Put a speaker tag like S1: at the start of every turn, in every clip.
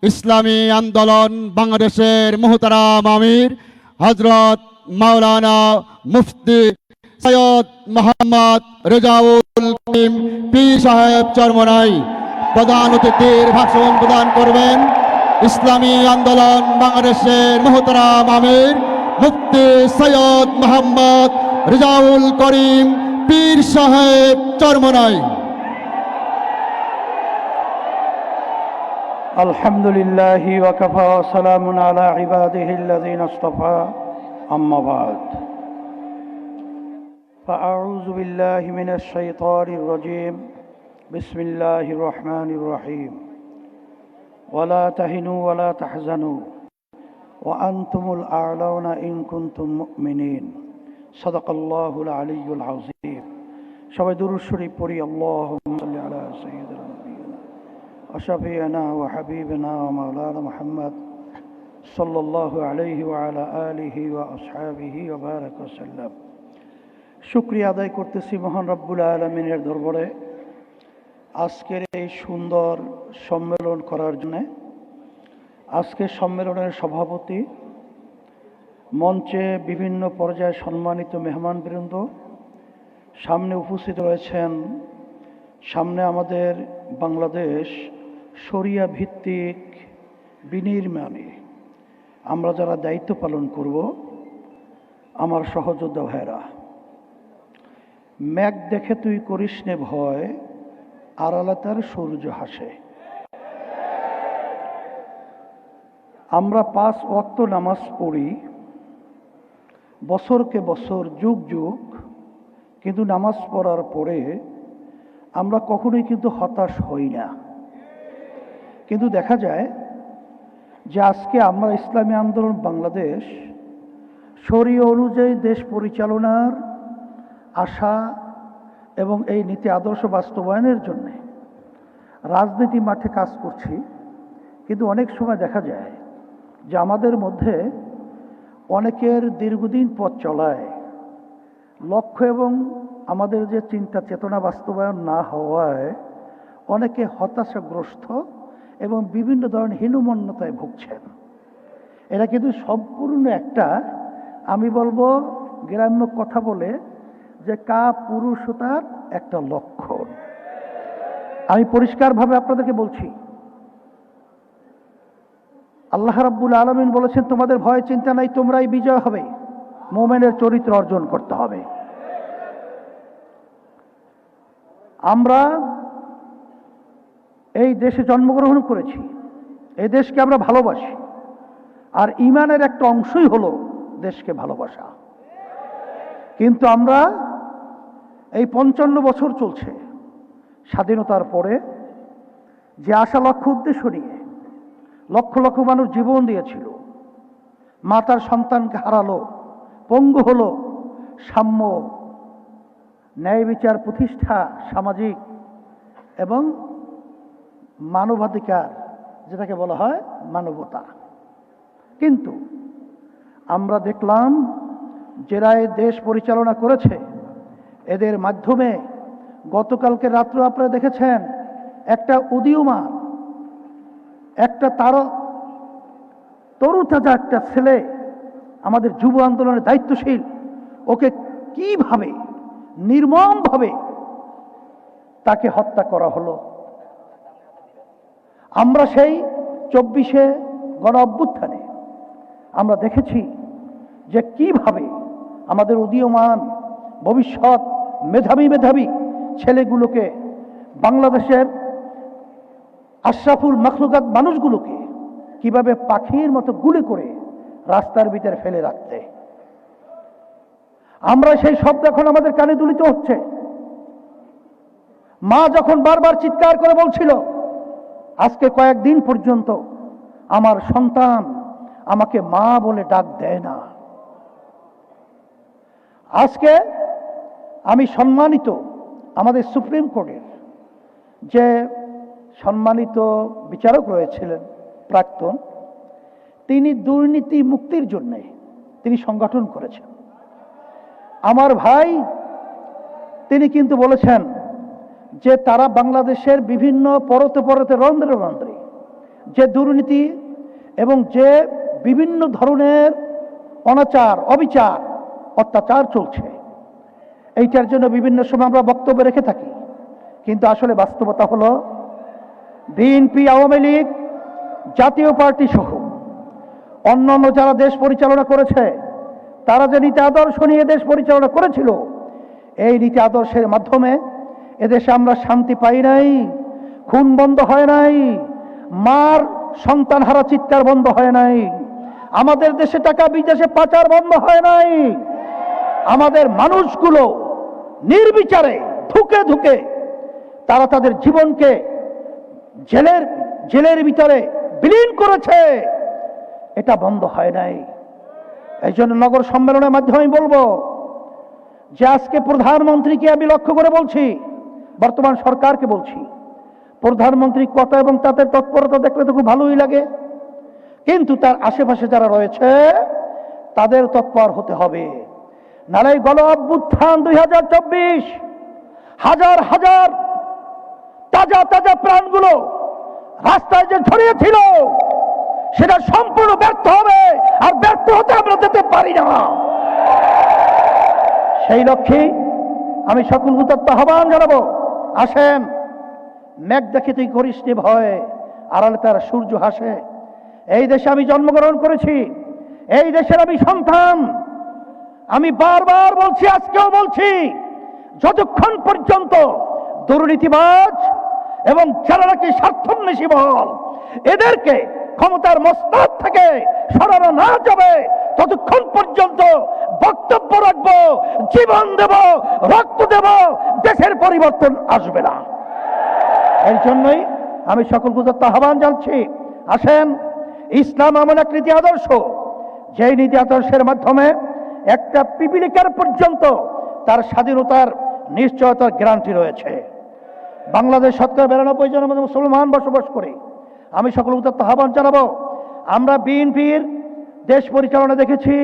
S1: ইসলামী আন্দোলন বাংলাদেশের মোহতারাম আমির হযরত মাওলানা মুফতি সৈয়দ মোহাম্মদ রেজাউল করিম পীর সাহেব চরমনাই প্রধান অতিথির ভাষণ প্রদান করবেন। ইসলামী আন্দোলন বাংলাদেশের মোহতারাম আমির মুফতি সৈয়দ মোহাম্মদ রেজাউল করিম পীর সাহেব চরমনাই।
S2: আলহামদুলিল্লাহি ওয়া কাফা ওয়া সালামুন আলা ইবাদিহিল্লাযীনা ইসতাফা আম্মা বা'দ ফাআউযু বিল্লাহি মিনাশ শাইতানির রাজীম বিসমিল্লাহির রহমানির রহিম ওয়া লা তাহিনু ওয়া লা তাহজানু ওয়া আনতুমুল আ'লাউনা ইন কুনতুম মুমিনিন সাদাকাল্লাহুল আলিয়্যুল আযীম। সবাই দুরূদ শরীফ পড়ি। আল্লাহুম্মা সাল্লি আলা সাইয়্যিদিনা وشفيعنا وحبيبنا ومولانا محمد صلى الله عليه وعلى آله وأصحابه وبارك وسلم। শুকরিয়া আদায় করতেছি মহান রব্বুল আলামিনের দরবারে আজকের এই সুন্দর সম্মেলন করার জন্য। আজকের সম্মেলনের সভাপতি, মঞ্চে বিভিন্ন পর্যায়ে সম্মানিত মেহমানবৃন্দ, সামনে উপস্থিত রয়েছেন, সামনে আমাদের বাংলাদেশ শরিয়া ভিত্তিক বিনির্মাণে আমরা যারা দায়িত্ব পালন করব, আমার সহযোদ্ধা ভাইরা, মেঘ দেখে তুই করিস নে ভয়, আড়ালে তার সূর্য হাসে। আমরা 5 ওয়াক্ত নামাজ পড়ি বছরকে বছর, যুগ যুগ, কিন্তু নামাজ পড়ার পরে আমরা কখনোই কিন্তু হতাশ হই না। কিন্তু দেখা যায় যে আজকে আমরা ইসলামী আন্দোলন বাংলাদেশ শরীয়ত অনুযায়ী দেশ পরিচালনার আশা এবং এই নীতি আদর্শ বাস্তবায়নের জন্য রাজনীতি মাঠে কাজ করছি। কিন্তু অনেক সময় দেখা যায় যে আমাদের মধ্যে অনেকের দীর্ঘদিন পথ চলায় লক্ষ্য এবং আমাদের যে চিন্তা চেতনা বাস্তবায়ন না হওয়ায় অনেকে হতাশাগ্রস্ত এবং বিভিন্ন ধরনের হীনমন্যতায় ভুগছেন। এটা কিন্তু সম্পূর্ণ একটা, আমি বলবো গ্রাম্য কথা বলে যে কাপুরুষতার একটা লক্ষণ। আমি পরিষ্কারভাবে আপনাদেরকে বলছি, আল্লাহ রাব্বুল আলামিন বলেছেন তোমাদের ভয় চিন্তা নাই, তোমরাই বিজয় হবে। মুমিনের চরিত্র অর্জন করতে হবে। আমরা এই দেশে জন্মগ্রহণ করেছি, এই দেশকে আমরা ভালোবাসি, আর ঈমানের একটা অংশই হলো দেশকে ভালোবাসা। কিন্তু আমরা এই 55 বছর চলছে স্বাধীনতার পরে, যে আশা লক্ষ্য উদ্দেশ্য নিয়ে লক্ষ লক্ষ মানুষ জীবন দিয়েছিল, মা তার সন্তানকে হারালো, পঙ্গু হলো, সাম্য, ন্যায় বিচার প্রতিষ্ঠা, সামাজিক এবং মানবাধিকার, যেটাকে বলা হয় মানবতা। কিন্তু আমরা দেখলাম যারা এই দেশ পরিচালনা করেছে, এদের মাধ্যমে গতকালকে রাত্রে আপনারা দেখেছেন একটা উদীয়মান, একটা তরুতাজা একটা ছেলে, আমাদের যুব আন্দোলনের দায়িত্বশীল, ওকে কিভাবে নির্মমভাবে তাকে হত্যা করা হলো। আমরা সেই 24শে গণ অভ্যুত্থানে আমরা দেখেছি যে কিভাবে আমাদের উদীয়মান ভবিষ্যৎ মেধাবী ছেলেগুলোকে, বাংলাদেশের আশরাফুল মাখলুকাত মানুষগুলোকে কিভাবে পাখির মতো গুলি করে রাস্তার ভিতরে ফেলে রাখতে। আমরা সেই শব্দ এখন আমাদের কানে দুলিত হচ্ছে। মা যখন বারবার চিৎকার করে বলছিল, আজকে কয়েকদিন পর্যন্ত আমার সন্তান আমাকে মা বলে ডাক দেয় না। আজকে আমি সম্মানিত আমাদের সুপ্রিম কোর্টের যে সম্মানিত বিচারক রয়েছিলেন প্রাক্তন, তিনি দুর্নীতি মুক্তির জন্য তিনি সংগঠন করেছেন। আমার ভাই তিনি কিন্তু বলেছেন যে তারা বাংলাদেশের বিভিন্ন পরতে রন্ধ্রে যে দুর্নীতি এবং যে বিভিন্ন ধরনের অনাচার, অবিচার, অত্যাচার চলছে, এইটার জন্য বিভিন্ন সময় আমরা বক্তব্য রেখে থাকি। কিন্তু আসলে বাস্তবতা হলো বিএনপি, আওয়ামী লীগ, জাতীয় পার্টি সহ অন্যান্য যারা দেশ পরিচালনা করেছে, তারা যে নীতি আদর্শ নিয়ে দেশ পরিচালনা করেছিল, এই নীতি আদর্শের মাধ্যমে এদেশে আমরা শান্তি পাই নাই, খুন বন্ধ হয় নাই, মার সন্তান হারা চিৎকার বন্ধ হয় নাই, আমাদের দেশে টাকা বিদেশে পাচার বন্ধ হয় নাই, আমাদের মানুষগুলো নির্বিচারে ধুকে ধুকে তারা তাদের জীবনকে জেলের ভিতরে বিলীন করেছে, এটা বন্ধ হয় নাই। এই জন্য নগর সম্মেলনের মাধ্যমে আমি বলবো যে আজকে প্রধানমন্ত্রীকে আমি লক্ষ্য করে বলছি, বর্তমান সরকারকে বলছি, প্রধানমন্ত্রীর কথা এবং তাদের তৎপরতা দেখলে তো খুব ভালোই লাগে, কিন্তু তার আশেপাশে যারা রয়েছে তাদের তৎপর হতে হবে। নালে গণ অভ্যুত্থান 2024 হাজার হাজার তাজা তাজা প্রাণগুলো রাস্তায় যে ছড়িয়েছিল, সেটা সম্পূর্ণ ব্যর্থ হবে, আর ব্যর্থ হতে আমরা যেতে পারি না। সেই লক্ষ্যে আমি সকল উদাত্ত আহ্বান জানাবো, আসেন, মেঘ দেখে তুই করিস নি ভয়, আড়ালে তার সূর্য হাসে। এই দেশে আমি জন্মগ্রহণ করেছি, এই দেশের আমি সন্তান। আমি বারবার বলছি, আজকেও বলছি, যতক্ষণ পর্যন্ত দুর্নীতিবাজ এবং যারা নাকি স্বার্থান্বেষী মহল এদেরকে ক্ষমতার মস্তক থেকে সরানো না যাবে, ততক্ষণ পর্যন্ত বক্তব্য রাখবো, জীবন দেব, রক্ত দেব, দেশের পরিবর্তন আসবে না। এর জন্যই আমি সকল গুজরাট আহ্বান জানাচ্ছি, আসেন, ইসলাম এমন এক নীতি আদর্শ, যেই নীতি আদর্শের মাধ্যমে একটা পিপিলিকার পর্যন্ত তার স্বাধীনতার নিশ্চয়তার গ্যারান্টি রয়েছে। বাংলাদেশ শতকরা 92 জনের মধ্যে মুসলমান বসবাস করে। আমি সকল উদাত্ত আহ্বান জানাবো, আমরা বিএনপির দেশ পরিচালনা দেখেছি,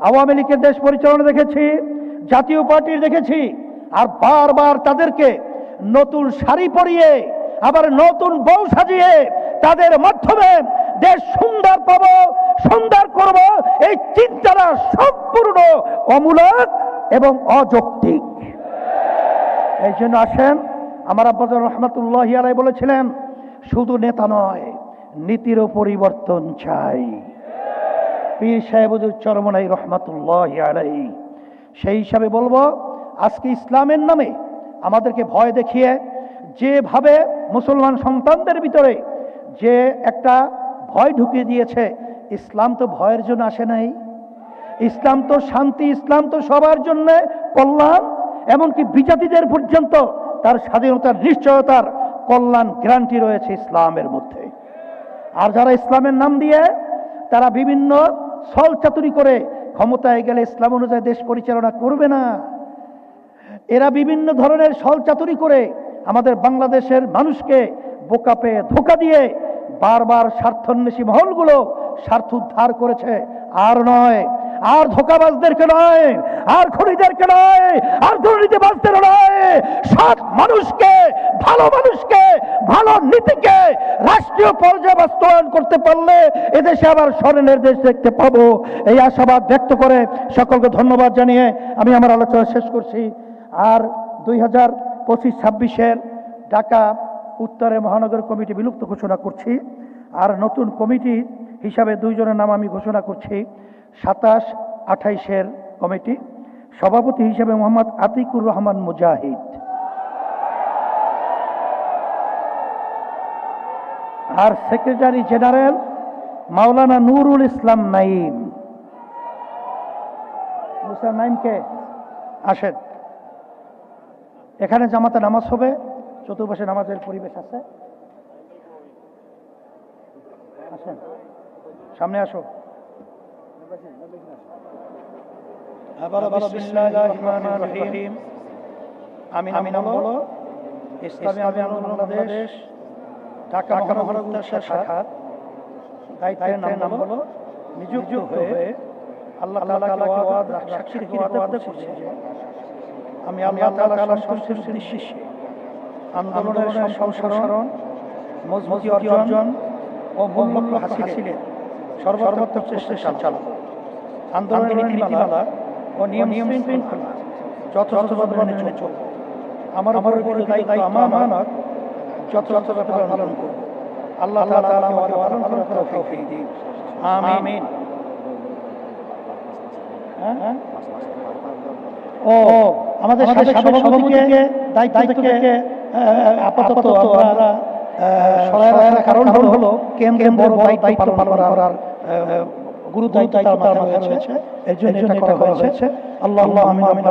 S2: আওয়ামী লীগের দেশ পরিচালনা দেখেছি, জাতীয় পার্টির দেখেছি, আর বারবার তাদেরকে নতুন শাড়ি পরিয়ে আবার নতুন বউ সাজিয়ে তাদের মাধ্যমে দেশ সুন্দর পাবো, সুন্দর করব, এই চিন্তাটা সম্পূর্ণ অমূলক এবং অযৌক্তিক। এই জন্য আসেন, আমার আব্বাজান রহমাতুল্লাহি আলাইহি বলেছিলেন, শুধু নেতা নয়, নীতিরও পরিবর্তন চাই। পীর সাহেব হুজুর চরমনাই রহমাতুল্লাহি আলাইহি। সেই হিসাবে বলবো, আজকে ইসলামের নামে আমাদেরকে ভয় দেখিয়ে যেভাবে মুসলমান সন্তানদের ভিতরে যে একটা ভয় ঢুকিয়ে দিয়েছে, ইসলাম তো ভয়ের জন্য আসে নাই, ইসলাম তো শান্তি, ইসলাম তো সবার জন্য কল্যাণ, এমনকি বিজাতিদের পর্যন্ত তার স্বাধীনতার নিশ্চয়তার কল্যাণ গ্যারান্টি রয়েছে ইসলামের মধ্যে। আর যারা ইসলামের নাম দিয়ে তারা বিভিন্ন ছল চাতুরি করে ক্ষমতায় গেলে ইসলাম অনুযায়ী দেশ পরিচালনা করবে না, এরা বিভিন্ন ধরনের ছল চাতুরি করে আমাদের বাংলাদেশের মানুষকে বোকা পেয়ে ধোঁকা দিয়ে বারবার স্বার্থান্বেষী মহলগুলো স্বার্থ উদ্ধার করেছে। আর নয়, আর ধোঁকাবাজদেরকে নয়, আর খুনিদেরকে নয়, আর দুর্নীতিবাজদের নয়, সৎ মানুষকে, ভালো মানুষকে, ভালো নীতিকে রাষ্ট্রীয় পর্যায়ে বাস্তবায়ন করতে পারলে এদেশে আবার স্বর্ণের দেশ দেখতে পাবো। এই আশাবাদ ব্যক্ত করে সকলকে ধন্যবাদ জানিয়ে আমি আমার আলোচনা শেষ করছি। আর 2025-26 ঢাকা উত্তরে মহানগর কমিটি বিলুপ্ত ঘোষণা করছি। আর নতুন কমিটি হিসাবে 2 জনের নাম আমি ঘোষণা করছি। 27-28 কমিটি সভাপতি হিসেবে মোহাম্মদ আতিকুর রহমান মুজাহিদ, আর সেক্রেটারি জেনারেল মাওলানা নুরুল ইসলাম নাইম। নাইমকে আসেন, এখানে জামাতে নামাজ হবে, চতুর্পাশে নামাজের পরিবেশ আছে, আসেন, সামনে আসো। আমি নাম বলো ইসলামী আন্দোলন বাংলাদেশ ঢাকা মহানগর শাখার দায়িত্বের নাম বলো নিযুক্ত হয়ে আল্লাহ তাআলাকে ওয়াদ সাক্ষী রেখে ওয়াদ করছি যে আমি আল্লাহ তাআলার সন্তুষ্টির উদ্দেশ্যে আন্দোলনের সম্প্রসারণ, মজবুতি অর্জন ও মূল লক্ষ্য হাসিলে সর্বাত্মক চেষ্টা চালাব। আন্দোলনের নীতিমালা ও নিয়ম শৃঙ্খলা যথাযথভাবে মেনে চলব। আমার উপরে দায়িত্ব আমানত যথাযথভাবে পালন করব। আল্লাহ তাআলা আমাকে পালন করার তৌফিক দিন। আমিন। ও আমাদের সাথে সভাপতিকে দায়িত্ব থেকে আপাতত আমরা সরায় রাখার কারণ হলো কেন্দ্রের বড় দায়িত্ব পালন করার গুরু দায়িত্ব তার মাথায় রয়েছে। এর জন্য এটা করা হয়েছে। আল্লাহ আমিন।